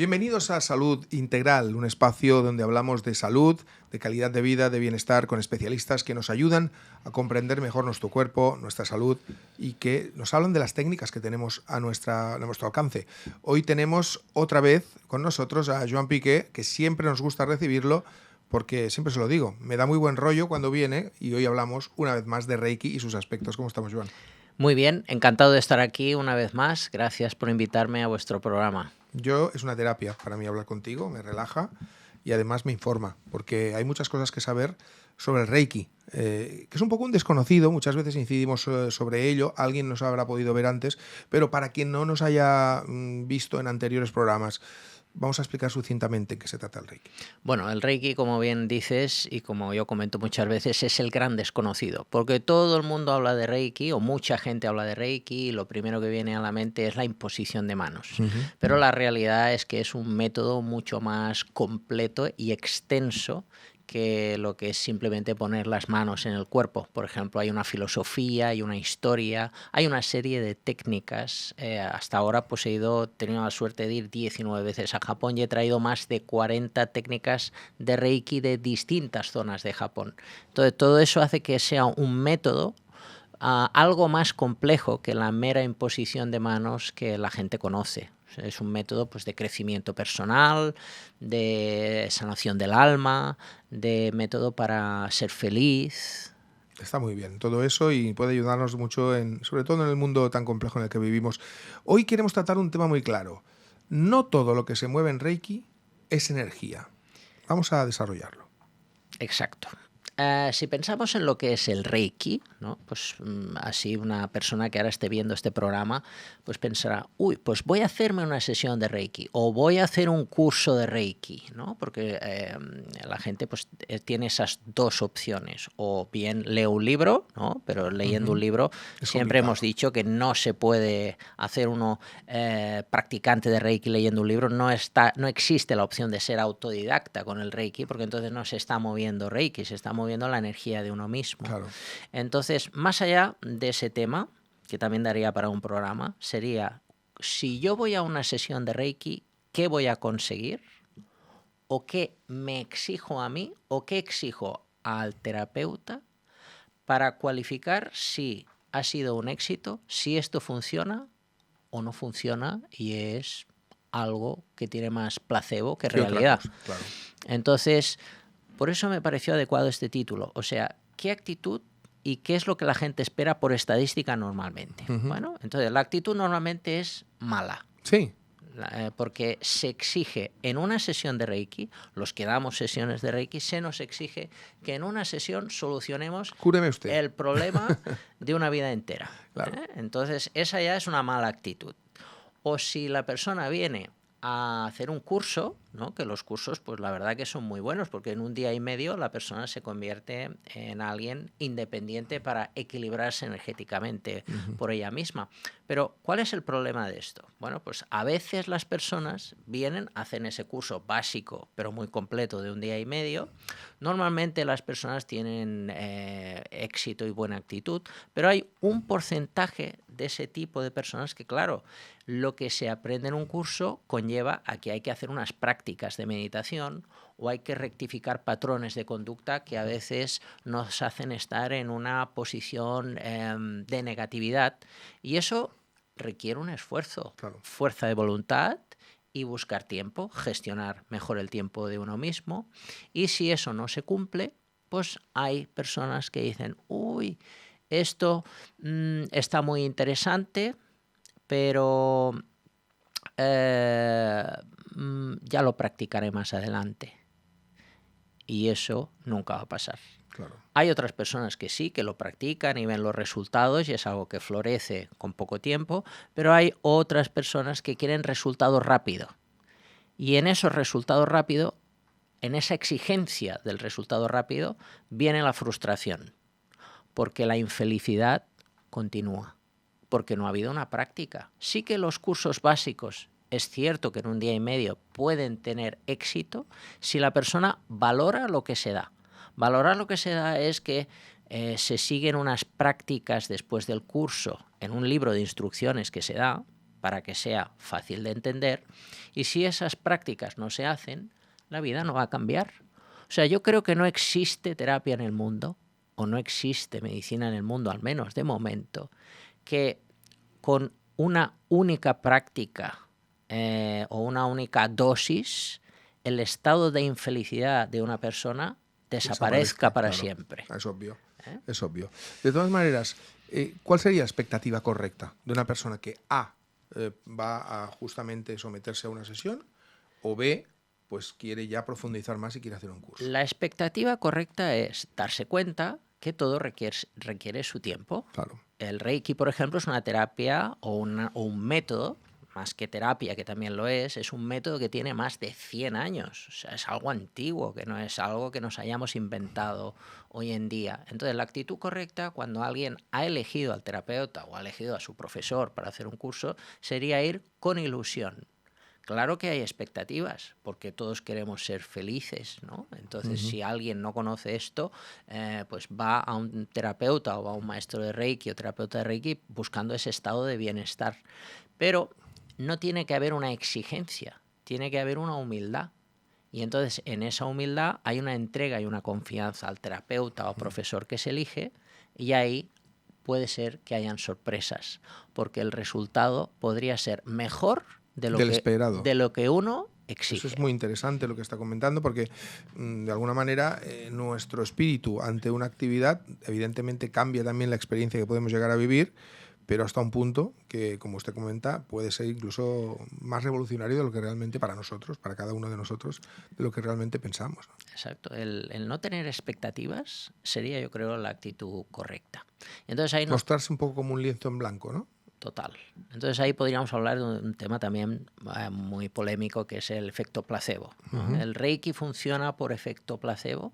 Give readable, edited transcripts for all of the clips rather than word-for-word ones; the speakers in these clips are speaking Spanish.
Bienvenidos a Salud Integral, un espacio donde hablamos de salud, de calidad de vida, de bienestar, con especialistas que nos ayudan a comprender mejor nuestro cuerpo, nuestra salud y que nos hablan de las técnicas que tenemos a nuestro alcance. Hoy tenemos otra vez con nosotros a Joan Piqué, que siempre nos gusta recibirlo porque, siempre se lo digo, me da muy buen rollo cuando viene y hoy hablamos una vez más de Reiki y sus aspectos. ¿Cómo estamos, Joan? Muy bien, encantado de estar aquí una vez más. Gracias por invitarme a vuestro programa. Es una terapia para mí hablar contigo, me relaja y además me informa, porque hay muchas cosas que saber sobre el Reiki, que es un poco un desconocido, muchas veces incidimos sobre ello, alguien nos habrá podido ver antes, pero para quien no nos haya visto en anteriores programas, vamos a explicar sucintamente en qué se trata el Reiki. Bueno, el Reiki, como bien dices y como yo comento muchas veces, es el gran desconocido, porque todo el mundo habla de Reiki o mucha gente habla de Reiki y lo primero que viene a la mente es la imposición de manos. Pero la realidad es que es un método mucho más completo y extenso que lo que es simplemente poner las manos en el cuerpo. Por ejemplo, hay una filosofía, hay una historia, hay una serie de técnicas. Hasta ahora pues he tenido la suerte de ir 19 veces a Japón y he traído más de 40 técnicas de Reiki de distintas zonas de Japón. Entonces, todo eso hace que sea un método algo más complejo que la mera imposición de manos que la gente conoce. Es un método pues, de crecimiento personal, de sanación del alma, de método para ser feliz. Está muy bien todo eso y puede ayudarnos mucho, sobre todo en el mundo tan complejo en el que vivimos. Hoy queremos tratar un tema muy claro. No todo lo que se mueve en Reiki es energía. Vamos a desarrollarlo. Exacto. Si pensamos en lo que es el Reiki, ¿no? Pues así una persona que ahora esté viendo este programa, pues pensará, pues voy a hacerme una sesión de Reiki o voy a hacer un curso de Reiki, ¿no? Porque la gente pues tiene esas dos opciones, o bien lee un libro, ¿no? Pero leyendo un libro siempre hemos dicho que no se puede hacer uno practicante de Reiki leyendo un libro, no existe la opción de ser autodidacta con el Reiki, porque entonces no se está moviendo Reiki, se está moviendo la energía de uno mismo. Claro. Entonces, más allá de ese tema, que también daría para un programa, sería, si yo voy a una sesión de Reiki, ¿qué voy a conseguir? ¿O qué me exijo a mí? ¿O qué exijo al terapeuta para cualificar si ha sido un éxito, si esto funciona o no funciona y es algo que tiene más placebo que realidad? Claro. Entonces, por eso me pareció adecuado este título. O sea, ¿qué actitud y qué es lo que la gente espera por estadística normalmente? Bueno, entonces la actitud normalmente es mala. Sí. Porque se exige en una sesión de Reiki, los que damos sesiones de Reiki, se nos exige que en una sesión solucionemos Cúreme usted el problema de una vida entera. Claro. Entonces, esa ya es una mala actitud. O si la persona viene a hacer un curso, ¿no? Que los cursos, pues la verdad que son muy buenos, porque en un día y medio la persona se convierte en alguien independiente para equilibrarse energéticamente por ella misma. Pero, ¿cuál es el problema de esto? Bueno, pues a veces las personas vienen, hacen ese curso básico, pero muy completo de un día y medio. Normalmente las personas tienen éxito y buena actitud, pero hay un porcentaje de ese tipo de personas que, claro, lo que se aprende en un curso conlleva a que hay que hacer unas prácticas de meditación o hay que rectificar patrones de conducta que a veces nos hacen estar en una posición de negatividad, y eso requiere un esfuerzo, Claro. fuerza de voluntad y buscar tiempo, gestionar mejor el tiempo de uno mismo. Y si eso no se cumple, pues hay personas que dicen, esto está muy interesante, pero ya lo practicaré más adelante. Y eso nunca va a pasar. Claro. Hay otras personas que sí, que lo practican y ven los resultados y es algo que florece con poco tiempo, pero hay otras personas que quieren resultado rápido. Y en esos resultados rápidos, en esa exigencia del resultado rápido, viene la frustración, porque la infelicidad continúa, porque no ha habido una práctica. Sí que los cursos básicos, es cierto que en un día y medio pueden tener éxito si la persona valora lo que se da. Valorar lo que se da es que se siguen unas prácticas después del curso en un libro de instrucciones que se da, para que sea fácil de entender, y si esas prácticas no se hacen, la vida no va a cambiar. O sea, yo creo que no existe terapia en el mundo, o no existe medicina en el mundo, al menos de momento, que con una única práctica o una única dosis, el estado de infelicidad de una persona desaparezca para claro. siempre. Es obvio, es obvio. De todas maneras, ¿cuál sería la expectativa correcta de una persona que A, va a justamente someterse a una sesión, o B, pues quiere ya profundizar más y quiere hacer un curso? La expectativa correcta es darse cuenta que todo requiere su tiempo. Claro. El Reiki, por ejemplo, es una terapia o un método, más que terapia, que también lo es un método que tiene más de 100 años. O sea, es algo antiguo, que no es algo que nos hayamos inventado hoy en día. Entonces, la actitud correcta, cuando alguien ha elegido al terapeuta o ha elegido a su profesor para hacer un curso, sería ir con ilusión. Claro que hay expectativas, porque todos queremos ser felices, ¿no? Entonces, si alguien no conoce esto, pues va a un terapeuta o a un maestro de Reiki o terapeuta de Reiki buscando ese estado de bienestar. Pero no tiene que haber una exigencia, tiene que haber una humildad. Y entonces, en esa humildad hay una entrega y una confianza al terapeuta o profesor que se elige, y ahí puede ser que hayan sorpresas, porque el resultado podría ser mejor Del esperado. de lo que uno exige. Eso es muy interesante lo que está comentando, porque de alguna manera nuestro espíritu ante una actividad evidentemente cambia también la experiencia que podemos llegar a vivir, pero hasta un punto que, como usted comenta, puede ser incluso más revolucionario de lo que realmente para nosotros, para cada uno de nosotros, de lo que realmente pensamos, ¿no? Exacto. El no tener expectativas sería, yo creo, la actitud correcta. Entonces ahí mostrarse un poco como un lienzo en blanco, ¿no? Total. Entonces ahí podríamos hablar de un tema también muy polémico, que es el efecto placebo, ¿no? ¿El Reiki funciona por efecto placebo?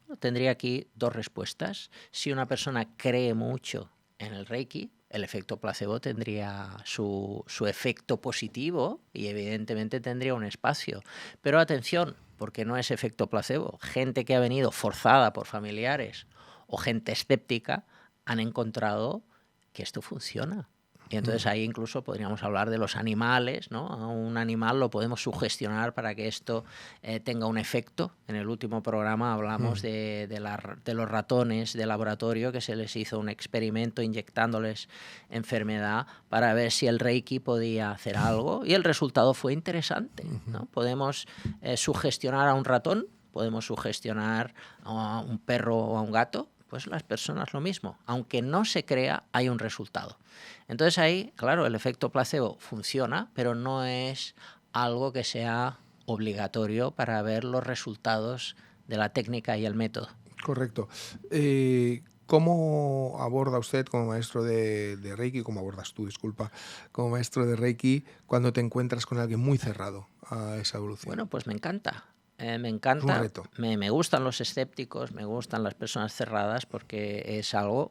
Bueno, tendría aquí dos respuestas. Si una persona cree mucho en el Reiki, el efecto placebo tendría su efecto positivo y evidentemente tendría un espacio. Pero atención, porque no es efecto placebo. Gente que ha venido forzada por familiares o gente escéptica han encontrado que esto funciona. Y entonces ahí incluso podríamos hablar de los animales, ¿no? A un animal lo podemos sugestionar para que esto tenga un efecto. En el último programa hablamos de los ratones de laboratorio, que se les hizo un experimento inyectándoles enfermedad para ver si el Reiki podía hacer algo, y el resultado fue interesante, ¿no? Podemos sugestionar a un ratón, podemos sugestionar a un perro o a un gato. Pues las personas lo mismo. Aunque no se crea, hay un resultado. Entonces ahí, claro, el efecto placebo funciona, pero no es algo que sea obligatorio para ver los resultados de la técnica y el método. Correcto. ¿Cómo aborda usted como maestro de Reiki, cómo abordas tú, disculpa, como maestro de Reiki, cuando te encuentras con alguien muy cerrado a esa evolución? Bueno, pues me encanta. Me Es encanta, un reto. me gustan los escépticos, me gustan las personas cerradas, porque es algo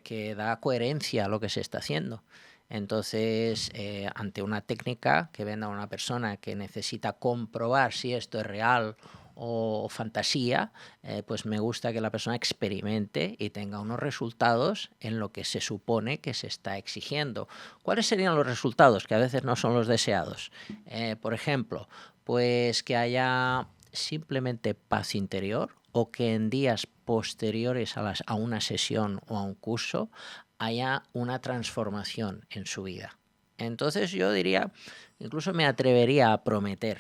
que da coherencia a lo que se está haciendo. Entonces, ante una técnica que venda a una persona que necesita comprobar si esto es real o fantasía, pues me gusta que la persona experimente y tenga unos resultados en lo que se supone que se está exigiendo. ¿Cuáles serían los resultados? Que a veces no son los deseados. Por ejemplo, pues que haya simplemente paz interior, o que en días posteriores a una sesión o a un curso haya una transformación en su vida. Entonces yo diría, incluso me atrevería a prometer,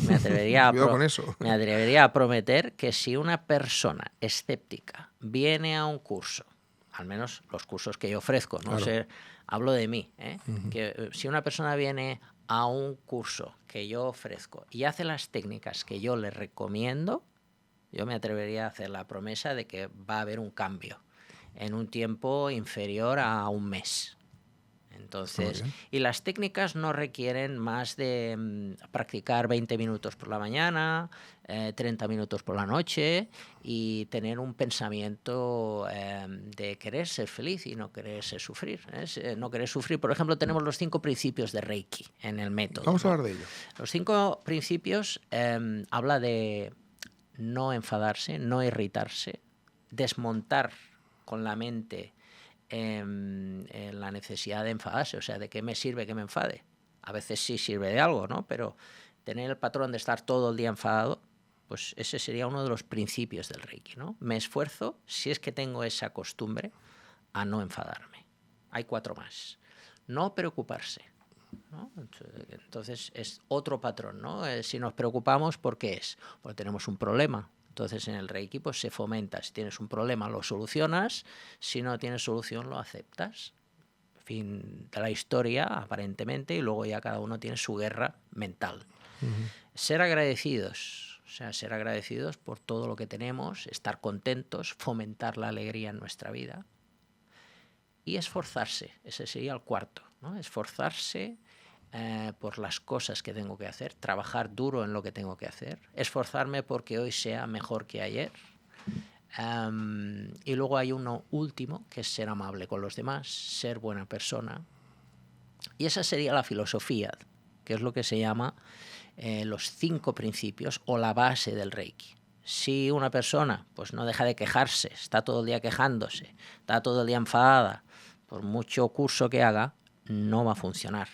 me atrevería Cuidado con eso. me atrevería a prometer que si una persona escéptica viene a un curso, al menos los cursos que yo ofrezco, no Claro. sé, hablo de mí, que si una persona viene a un curso que yo ofrezco y hace las técnicas que yo le recomiendo, yo me atrevería a hacer la promesa de que va a haber un cambio en un tiempo inferior a un mes. Entonces, y las técnicas no requieren más de practicar 20 minutos por la mañana, 30 minutos por la noche, y tener un pensamiento de querer ser feliz y no querer sufrir. No querer sufrir, por ejemplo, tenemos los 5 principios de Reiki en el método. Vamos a hablar de ello. Los 5 principios habla de no enfadarse, no irritarse, desmontar con la mente en la necesidad de enfadarse. O sea, ¿de qué me sirve que me enfade? A veces sí sirve de algo, ¿no? Pero tener el patrón de estar todo el día enfadado, pues ese sería uno de los principios del Reiki, ¿no? Me esfuerzo, si es que tengo esa costumbre, a no enfadarme. Hay 4 más. No preocuparse, ¿no? Entonces es otro patrón, ¿no? Si nos preocupamos, ¿por qué es? Porque tenemos un problema. Entonces en el Reiki pues se fomenta. Si tienes un problema lo solucionas, si no tienes solución lo aceptas. Fin de la historia, aparentemente, y luego ya cada uno tiene su guerra mental. Ser agradecidos, o sea, ser agradecidos por todo lo que tenemos, estar contentos, fomentar la alegría en nuestra vida. Y esforzarse, ese sería el 4, ¿no? Esforzarse por las cosas que tengo que hacer, trabajar duro en lo que tengo que hacer, esforzarme porque hoy sea mejor que ayer. Y luego hay uno último, que es ser amable con los demás, ser buena persona. Y esa sería la filosofía, que es lo que se llama los 5 principios o la base del Reiki. Si una persona pues no deja de quejarse, está todo el día quejándose, está todo el día enfadada, por mucho curso que haga, no va a funcionar.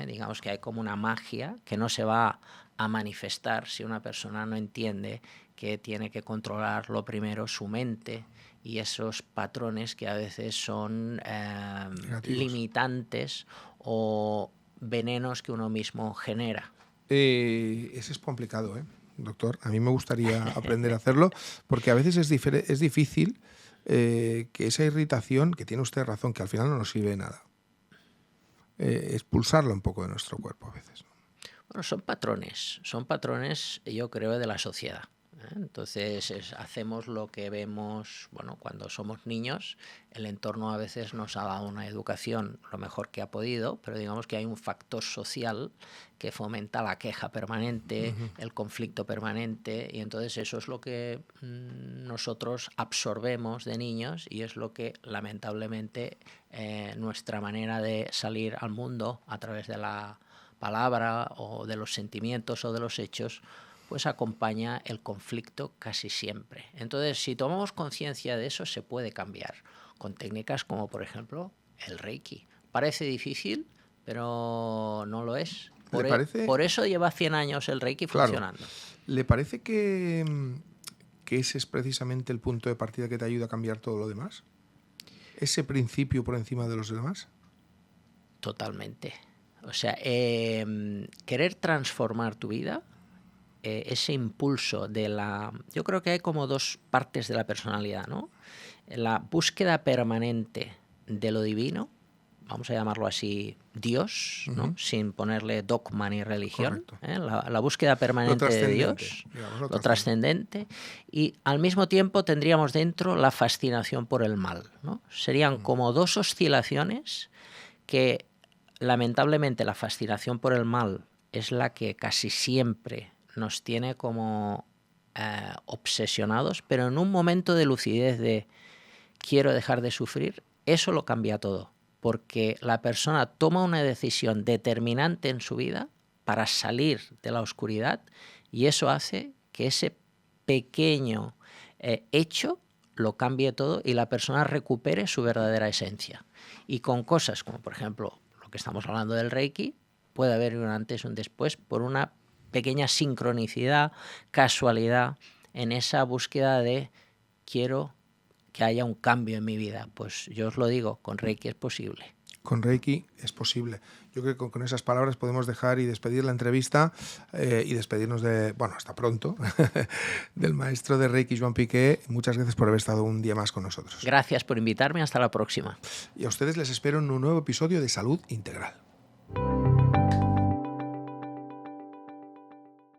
Digamos que hay como una magia que no se va a manifestar si una persona no entiende que tiene que controlar lo primero su mente y esos patrones que a veces son limitantes o venenos que uno mismo genera. Ese es complicado, doctor. A mí me gustaría aprender a hacerlo porque a veces es difícil que esa irritación, que tiene usted razón, que al final no nos sirve de nada, expulsarla un poco de nuestro cuerpo a veces. Bueno, son patrones, yo creo, de la sociedad. Entonces hacemos lo que vemos, bueno, cuando somos niños, el entorno a veces nos ha dado una educación lo mejor que ha podido, pero digamos que hay un factor social que fomenta la queja permanente, el conflicto permanente, y entonces eso es lo que nosotros absorbemos de niños y es lo que lamentablemente nuestra manera de salir al mundo a través de la palabra o de los sentimientos o de los hechos, pues acompaña el conflicto casi siempre. Entonces, si tomamos conciencia de eso, se puede cambiar con técnicas como, por ejemplo, el Reiki. Parece difícil, pero no lo es. Por eso lleva 100 años el Reiki funcionando. ¿Le parece que ese es precisamente el punto de partida que te ayuda a cambiar todo lo demás? ¿Ese principio por encima de los demás? Totalmente. O sea, querer transformar tu vida, ese impulso de la... Yo creo que hay como 2 partes de la personalidad, ¿no? La búsqueda permanente de lo divino, vamos a llamarlo así, Dios, ¿no? Sin ponerle dogma ni religión. La búsqueda permanente de Dios, digamos, lo trascendente. Y al mismo tiempo tendríamos dentro la fascinación por el mal, ¿no? Serían como 2 oscilaciones que... Lamentablemente la fascinación por el mal es la que casi siempre nos tiene como obsesionados, pero en un momento de lucidez de quiero dejar de sufrir, eso lo cambia todo, porque la persona toma una decisión determinante en su vida para salir de la oscuridad y eso hace que ese pequeño hecho lo cambie todo y la persona recupere su verdadera esencia. Y con cosas como, por ejemplo, que estamos hablando del Reiki, puede haber un antes y un después por una pequeña sincronicidad, casualidad en esa búsqueda de quiero que haya un cambio en mi vida. Pues yo os lo digo, con Reiki es posible. Con Reiki es posible. Yo creo que con esas palabras podemos dejar y despedir la entrevista y despedirnos de, bueno, hasta pronto, del maestro de Reiki, Joan Piqué. Muchas gracias por haber estado un día más con nosotros. Gracias por invitarme. Hasta la próxima. Y a ustedes les espero en un nuevo episodio de Salud Integral.